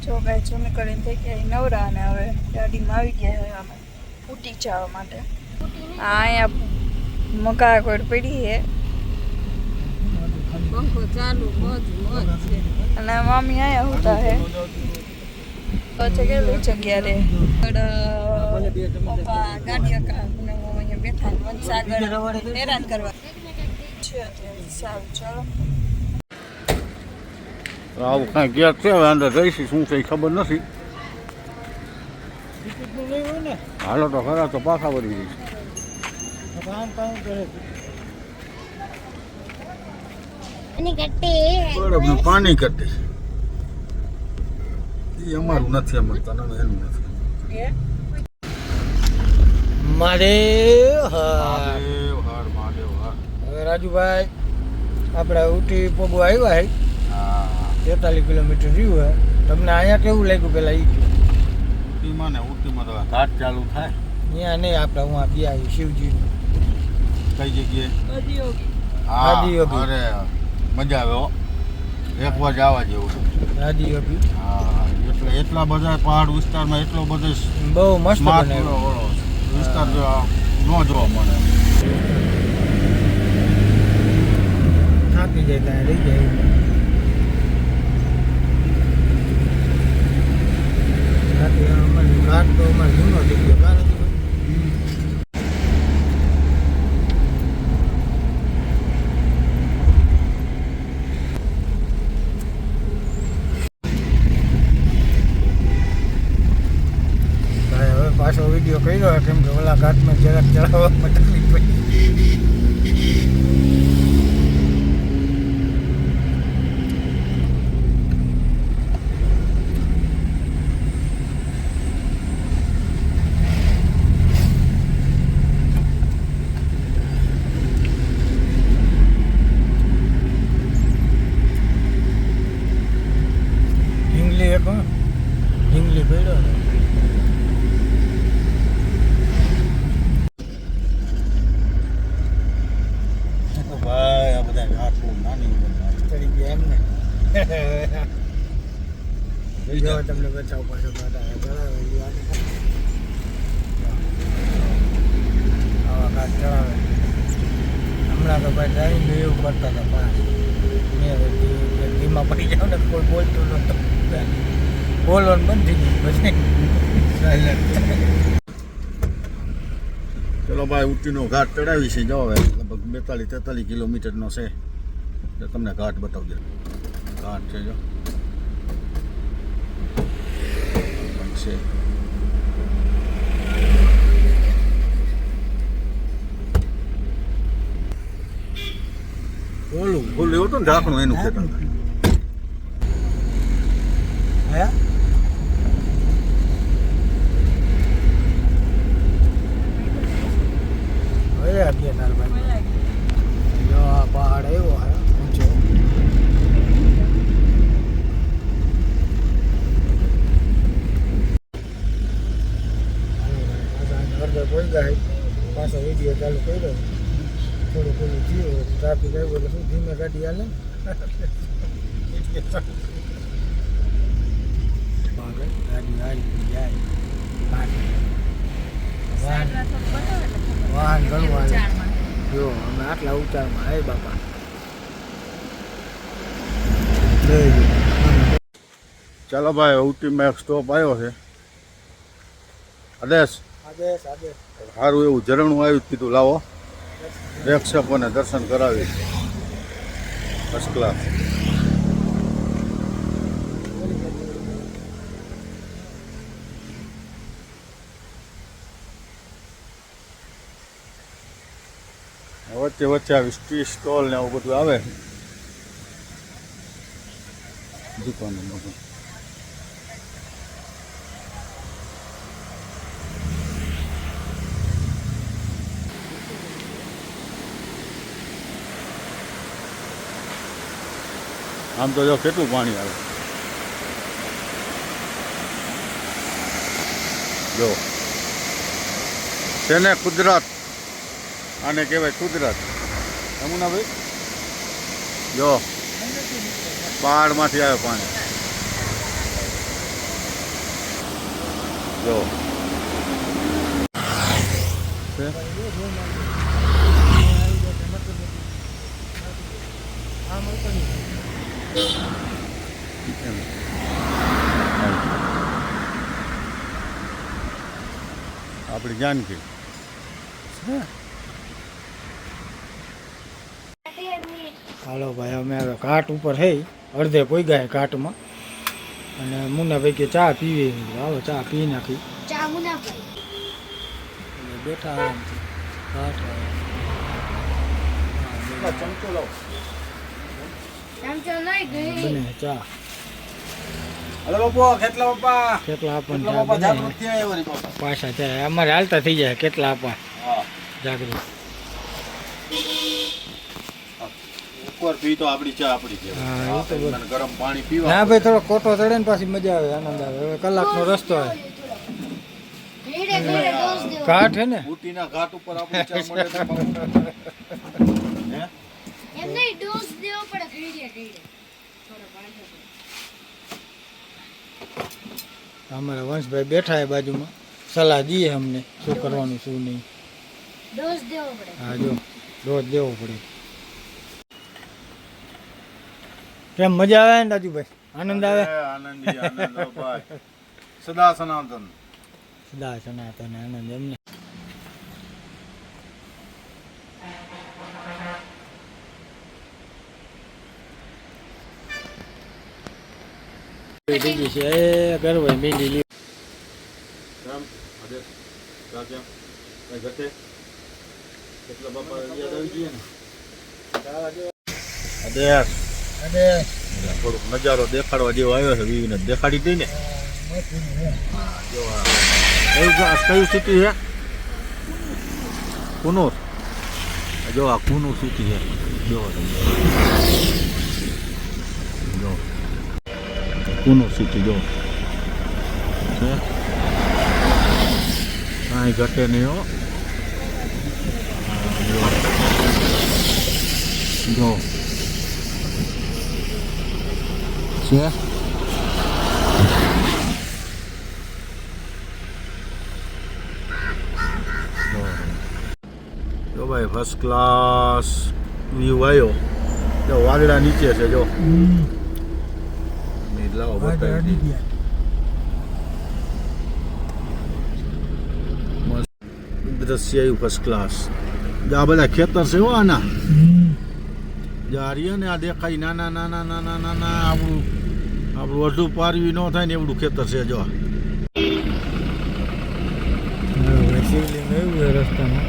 જો ગાય જમી કરીને થઈ ગયા નવરા અને હવે ગાડીમાં આવી ગયા છે અમે ફૂટી જવા માટે. અહીંયા મકા કોઈ પડી છે પંખો ચાલુ મોજ છે અને મમ્મી અહીંયા હોતા હે પછી કેટલી જગ્યા રે પપ્પા ગાડી અહીંયા બેઠા વનસાગર હેરાન કરવા છે. સારું ચાલો આવું કાંઈ ગેટ છે હવે અંદર જઈશું શું કંઈ ખબર નથી. હાલો તો ખરા તો પાછા વળી જઈશ. બરફનું પાણી કટી એ અમારું નથી અમારું તને એનું નથી. મહાદેવ મહાદેવ હર મહાદેવ હર. હવે રાજુભાઈ આપણે ઉટી પોગો આવ્યા હે હા 43 કિલોમીટર રહ્યું હે. તમને અહીંયા કેવું લાગ્યું પેલા ઈ કહો. ઉટીમાં ને ઉટીમાં તો ઘાટ ચાલુ થાય અહીંયા નહીં આપણે હું ગયા શિવજી કઈ જગ્યાએ આદિયોગી આદિયોગી. અરે મજા આવે હો. એક વાર જવા જેવું છે. આદિયોગી હા એટલે એટલા બધા પહાડ વિસ્તારમાં એટલો બધો બહુ મસ્ત સ્માર્ટ બનાવ્યો. વિસ્તાર ન જોવા મળે. થાકી જાય ત્યાં રહી જાય. ઘાટ તો અમારે જૂનો થઈ ગયો કારણ પાછો વિડીયો કર્યો કેમ કે ઓલા ઘાટમાં જરાક ચડાવવામાં તકલીફ પડી. ઢીંગલી એક ઢીંગલી પડ્યો ને ભાઈ આ બધા ઘાટ બહુ નાની ચડી ગયા એમને જો તમને બચાવ પાછો આવા ઘાટ ચડાવે. હમણાં તો ભાઈ ડ્રાઈવિંગ એવું કરતા હતા પાસ મેં ધીમા પડી જાવ ને કોઈ બોલતું નહોતું બોલવાનું બંધ થઈ ગયું પછી. ચલો ભાઈ ઉટીનો ઘાટ ચડાવી છે જાઓ લગભગ 42-43 કિલોમીટરનો છે એટલે તમને ઘાટ બતાવજો. ઘાટ છે જો છે ઓલું ખોલ્યું હતું ને ઢાંકણું એનું ખેતર. હે હવે આપીએ નાલભાઈ જો આ પહાડ આવ્યો હે ઊંચો. અડધો કોઈ ગયા પાછો વિડીયો ચાલુ કર્યો થોડું થોડું થયું ટ્રાફિક આવ્યું એટલે શું ધીમે ગાડી હાલે ગાડી હાલી જાય વાહન ઘણું જો અમે આટલા ઊંચામાં હે બાપા. ચાલો ભાઈ ઉટીમાં એક સ્ટોપ આવ્યો છે. આદેશ આદેશ આદેશ સારું એવું ઝરણું આવ્યું કીધું લાવો પ્રેક્ષકોને દર્શન કરાવી. First class. વચ્ચે વચ્ચે આવી સ્ટ્રી સ્ટોલ ને એવું બધું આવે દુકાનો બધું. આમ તો જો કેટલું પાણી આવે જો છે ને કુદરત. આને કહેવાય કુદરત. નમૂના ભાઈ જો પહાડમાંથી આવે પાણી. જો છે. એમ. આપણી જાનકી હાલો ભાઈ અમે હવે ઘાટ ઉપર હે અડધે પોઈ ગયા ઘાટમાં અને મુન્નાભાઈ કે ચા પીવી આવો ચા પી નાખી એટલે બેઠા આરામથી ઘાટ બને ચા હલો બાપુ કેટલા બાપા કેટલા આપણને કેટલા ચા બાપા બને જાગૃત થયા એવો રી બાપા પાછા ચા અમારે હાલતા થઈ જાય કેટલા આપવા હા જાગૃત ઉપર પી તો આપણી ચા આપણી છે હા, એ તો મને ગરમ પાણી પીવા ના ભાઈ થોડો કોટો ચડે ને પાછી મજા આવે આનંદ આવે હવે કલાકનો રસ્તો આવે ઘાટ હે ને ઊટીના ઘાટ ઉપર આપણી ચા મળે તો બાપુ. હે અમારા વંશભાઈ બેઠા એ બાજુમાં સલાહ દઈએ અમને શું કરવાનું શું નહીં હા જો ડોઝ દેવો પડે કેમ મજા આવે ને રાજુભાઈ આનંદ આવે આનંદી આનંદ હો ભાઈ સદા સનાતન સદા સનાતન આનંદ એમને બીજી છે એ ગરવાઈ મીંડી લી રામ આદેશ રાજા કઈ ઘટે કેટલા બાપા યાદ આવી ગઈ ને આદેશ અને થોડુંક નજારો દેખાડવા જેવો આવ્યો છે વીવીને દેખાડી દઈ ને જો કયું સિટી છે કુનૂર જો આ કુનૂર સિટી છે જો જો કુનૂર સિટી જો છે કાંઈ ઘટે નહીં હો જો છે જો ભાઈ ફર્સ્ટ ક્લાસ વ્યૂ આવ્યો જો વાદળા નીચે છે જો લાવો બતાવી દઈએ. મસ્ત દ્રશ્ય આવ્યું ફર્સ્ટ ક્લાસ આ બધા ખેતર છે હો આના આ રહ્યા ને આ દેખાય નાના નાના નાના નાના આપણું અડધું પારવી ન થાય ને એવડું ખેતર છે જો શિવલિંગ આવ્યું એ રસ્તામાં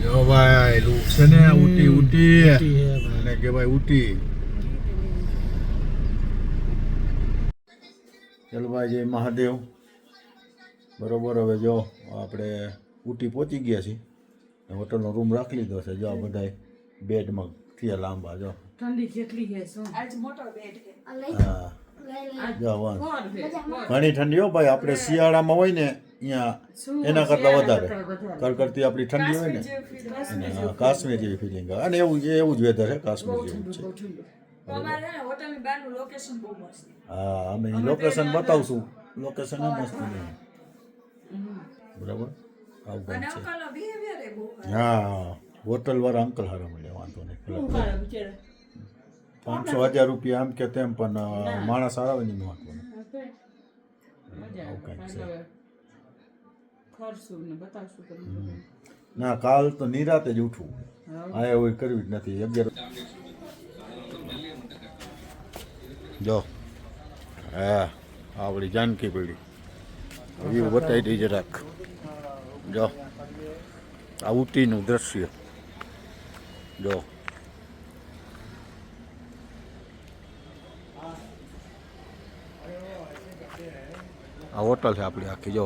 જો ભાઈ લુક છે ને ઉટી ઉટી અને કે ભાઈ ઉટી ચલો ભાઈ જય મહાદેવ બરોબર હવે જો આપણે ઉટી પહોંચી ગયા છીએ હોટલનો રૂમ રાખી લીધો છે જો આ બધા બેડમાં થયા લાંબા જો ઠંડી કેટલી છે શું આજ મોટો બેડ છે હા જો વાંધો ઘણી ઠંડી હો ભાઈ આપણે શિયાળામાં હોય ને અહીંયા એના કરતાં વધારે કરકરતી આપણી ઠંડી હોય ને અને હા, કાશ્મીર જેવી ફિલિંગ આવે અને એવું જ વેધર છે કાશ્મીર જેવું જ છે અમારે છે ને હોટલની બહારનું લોકેશન બહુ મસ્ત છે. હા અમે લોકેશન બતાવશું લોકેશન મસ્ત નહીં બરાબર આવું અને કંઈક છે અંકલનો behavior એ બહુ સારો. હા હોટલવાળા અંકલ હારા મળે વાંધો નહીં 500,000 રૂપિયા આમ કે તેમ પણ માણસ આવે નહીં વાંધો નહીં આવું કંઈક છે ખરશું ને બતાવશું તમને ના કાલ તો નિરાતે જ ઉઠવું આ એવું કરવી જ નથી 11 જો હા આવડી જાનકી પડી વ્યૂ બતાવી દઈ જરાક જો આ ઉટીનું દ્રશ્ય જો આ હોટલ છે આપણી આખી, જો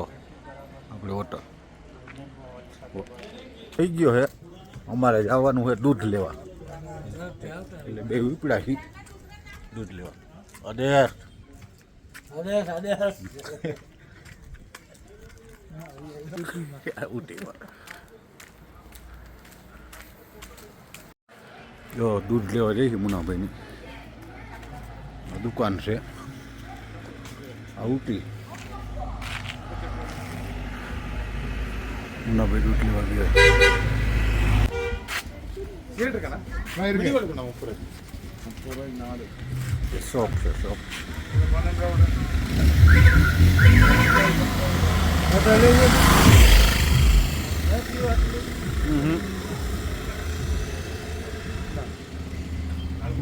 આપણી હોટલ થઈ ગયો છે. અમારે જવાનું છે દૂધ લેવા, એટલે બે ઉપડા છી દૂધ લેવા. આદેશ જો દૂધ લેવા જઈશું મુનાભાઈની દુકાન છે આ ઉટી. મુનાભાઈ દૂધ લેવા ગયા. શોપ છે શોપ.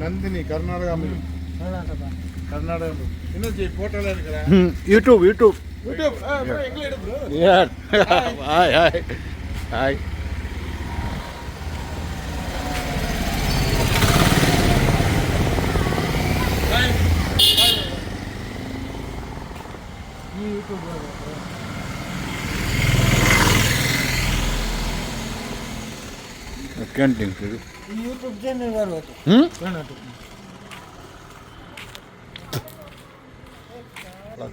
ನಂದಿನಿ ಕರ್ನಾಟಕ ಕರ್ನಾಟಕ ಇನ್ನೊಂದು photo YouTube YouTube YouTube hi hi hi. Canteen કર્યું. યુટ્યુબ ચેનલ વાળું હતું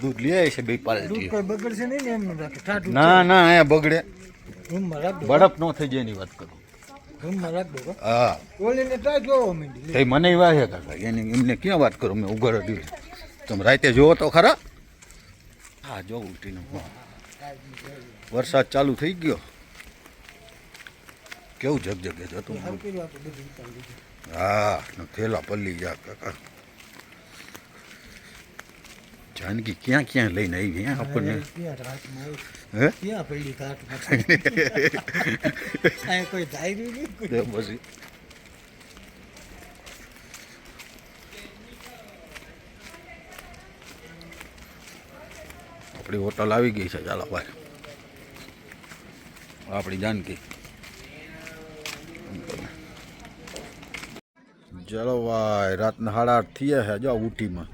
દૂધ લઈ આવી છે બે પાલટી. દૂધ કોઈ બગડશે નહીં ને એમનું રાખે ઠાઠું ના ના અહીંયા બગડે રૂમમાં રાખ દો બરફ ન થઈ જાય એની વાત કરું. રૂમમાં રાખ દો હા ઓલીને ટ્રાય જોવો માંડી તે મને વાહે કાકા એની એમને ક્યાં વાત કરું મેં ઉઘાડ હતી. તમે રાતે જોવો તો ખરા. હા જો ઉલટીનું વરસાદ ચાલુ થઈ ગયો. કેવું જગજગે જતું. હા થેલા પલ્લી જા કાકા. જાનકી ક્યાં ક્યાં લઈને આવી હે આપણને. હે ક્યાં પડી ઘાટ આ કોઈ ધાર્યું નહીં પછી આપણી હોટલ આવી ગઈ છે. ચાલો ભાઈ આપણી જાનકી. ચાલો ભાઈ રાતના 8:30 થયા છે. જો ઉટીમાં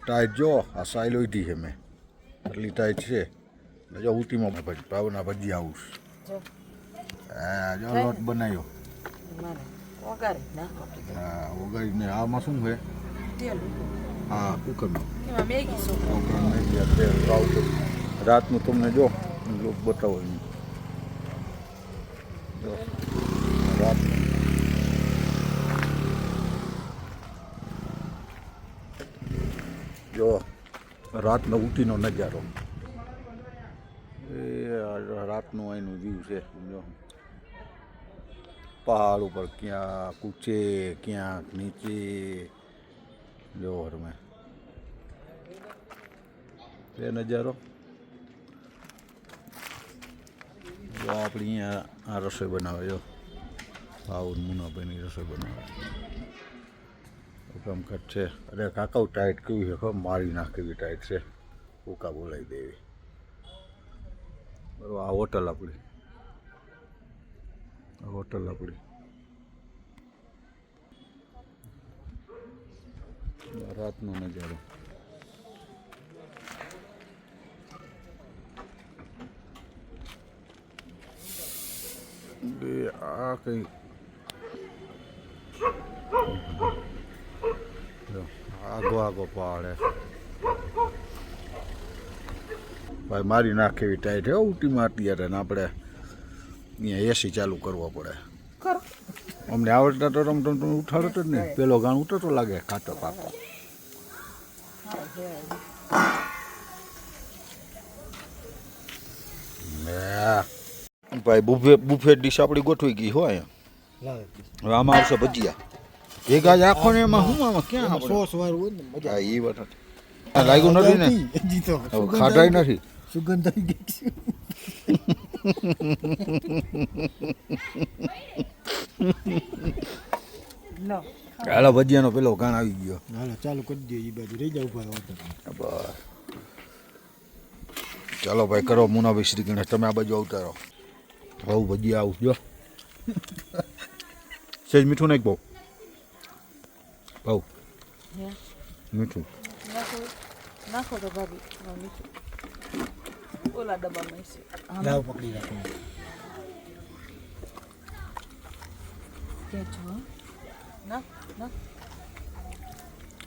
ટાઈટ જો આ સાઈ લોઈધી છે મેં એટલી ટાઈટ છે. જો ઉટીમાં પછી પાવના ભજી આવું. હા જો લોટ બનાવ્યો. હા વગાડીને આમાં શું છે? હા કુકરમાં રાતનું તમને જો લોટ બતાવો જો રાતનું. જો રાતનો ઉટીનો નજારો એ રાતનું અહીંનું વ્યૂ છે. સમજો પહાડ ઉપર ક્યાં કૂચે ક્યાંક નીચે જો તમે એ નજારો. જો આપણી અહીંયા આ રસોઈ બનાવે. જો આવું મુનાભાઈની રસોઈ બનાવે. કામકાજ છે. અરે કાકા ટાઈટ કેવું છે ખબર મારી નાખેવી ટાઈટ છે. ઉકા બોલાવી દેવી. બરાબર આ હોટલ આપણી રાતનો નજારો. આ કઈ આગો પહાડે ભાઈ મારી નાખે એવી ટાઈટ હે ઉટીમાં અત્યારે. ને આપણે અહીંયા એસી ચાલુ કરવો પડે. અમને આવડતા તો તમે ઉઠાડો તો જ ને. પેલો ગાણ ઉતરતો લાગે કાચો પાકો. ભાઈ બુફેટ ડીશ આપણી ગોઠવી ગઈ હોય. હવે આમાં આવશે ભજીયા ભેગા જ આખો ને. એમાં શું આમાં ક્યાં સોસ વાળું હોય ને મજા. હા એ વાત લાગ્યું નથી ને. હવે ખાધાય નથી. સુગંધ આવી ગઈ છે. હાલો ભજીયાનો પેલો ગાણ આવી ગયો. હાલો ચાલુ કરી દે. એ બાજુ રહી જાવ બસ. ચાલો ભાઈ કરો મુનાભાઈ શ્રી ગણેશ. તમે આ બાજુ આવતા રહો. બહુ ભજીયા આવું જો. સેજ મીઠું નાખ બહુ મીઠું નાખો તો ભાભી મીઠું. ઓલા ડબ્બામાં છે લાવ પકડી રાખો કે જો ના ના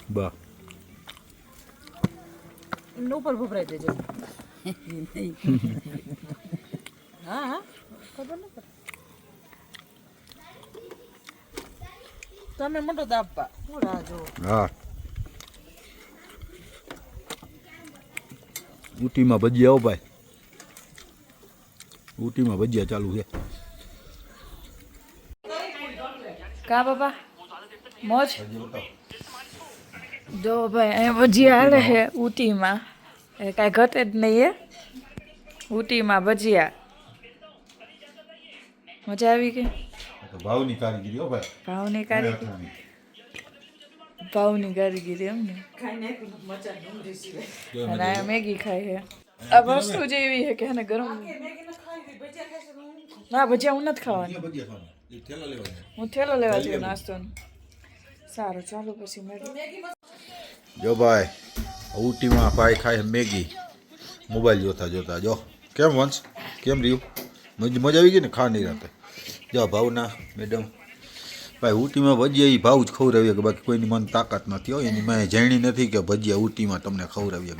બા એમને ઉપર ભભરાઈ દેજો હા હા ખબર ન પડે તમે મોટો દાબા હું રાહ જો હા ઊટીમાં ભજીયા આવો ભાઈ ઊટીમાં ભજીયા ચાલુ છે કા બાબા મોજ જો ભાઈ અહીંયા ભજીયા હાલે છે ઊટીમાં એ કાંઈ ઘટે જ નહીં એ ઊટીમાં ભજીયા મજા આવી ગઈ ભાવની કારીગીરી હો ભાઈ ભાવની કારીગીરી ભાવની કારીગીરી એમ ને અને આ મેગી ખાય છે આ વસ્તુ જ એવી છે કે એને ગરમ ના ભજીયા હું નથી ખાવાની હું થેલો લેવા જઉં નાસ્તો સારું ચાલો પછી મેગી જો ભાઈ ઊટીમાં ભાઈ ખાય મેગી મોબાઈલ જોતા જોતા જો કેમ વંશ કેમ રહ્યું મજા આવી ગઈ ને ખાવાની રાતે જો ભાવના મેડમ ભાઈ ઊટીમાં ભજીયા એ ભાવ જ ખવડાવીએ કે બાકી કોઈની મન તાકાત નથી હોય એની મેં જાણી નથી કે ભજીયા ઊટીમાં તમને ખવડાવીએ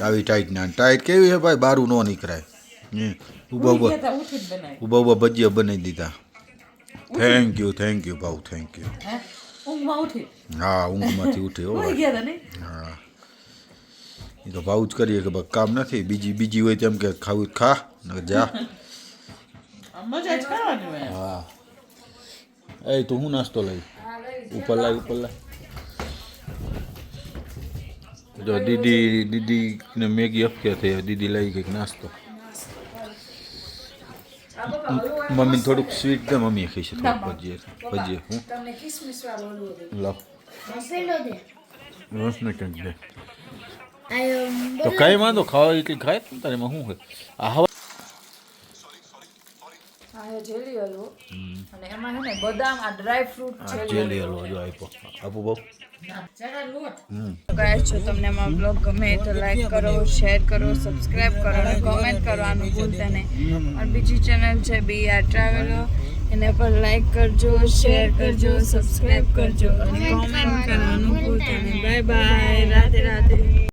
આવી ટાઈટ ના ટાઈટ કેવી છે ભાઈ બારું ન નીકળાય ઉભા ભજીયા બનાવી દીધા થેન્ક યુ ભાવ થેન્ક યુ હા ઊંઘમાંથી ઉઠી હો હા એ તો ભાવ જ કરીએ કે ભાઈ કામ નથી બીજી હોય તેમ કે ખાવું ખા ન જા હા એ તું હું નાસ્તો લઈ ઉપર લાય જો દીદી ને મેગી અપકે થઈ દીદી લઈ ગઈ નાસ્તો મમ્મી થોડુંક સ્વીટ દે મમ્મી ખાઈ છે થોડુંક ભજીએ હું લાવ રસ ને કંઈક દે તો કઈ વાંધો ખાવા એટલી ખાય તારે એમાં શું હોય આ હવા આ જેલી હલવો અને એમાં છે ને બદામ આ ડ્રાય ફ્રૂટ જેલી હલવો જો આપો બહુ ગાઈસ જો તમને અમારો બ્લોગ ગમે તો લાઈક કરો શેર કરો સબસ્ક્રાઇબ કરો અને કોમેન્ટ કરવાનું ભૂલતા નહીં અને બીજી ચેનલ છે BR ટ્રાવેલો એને પર લાઈક કરજો શેર કરજો સબસ્ક્રાઇબ કરજો અને કોમેન્ટ કરવાનું ભૂલતા નહીં બાય બાય રાધે રાધે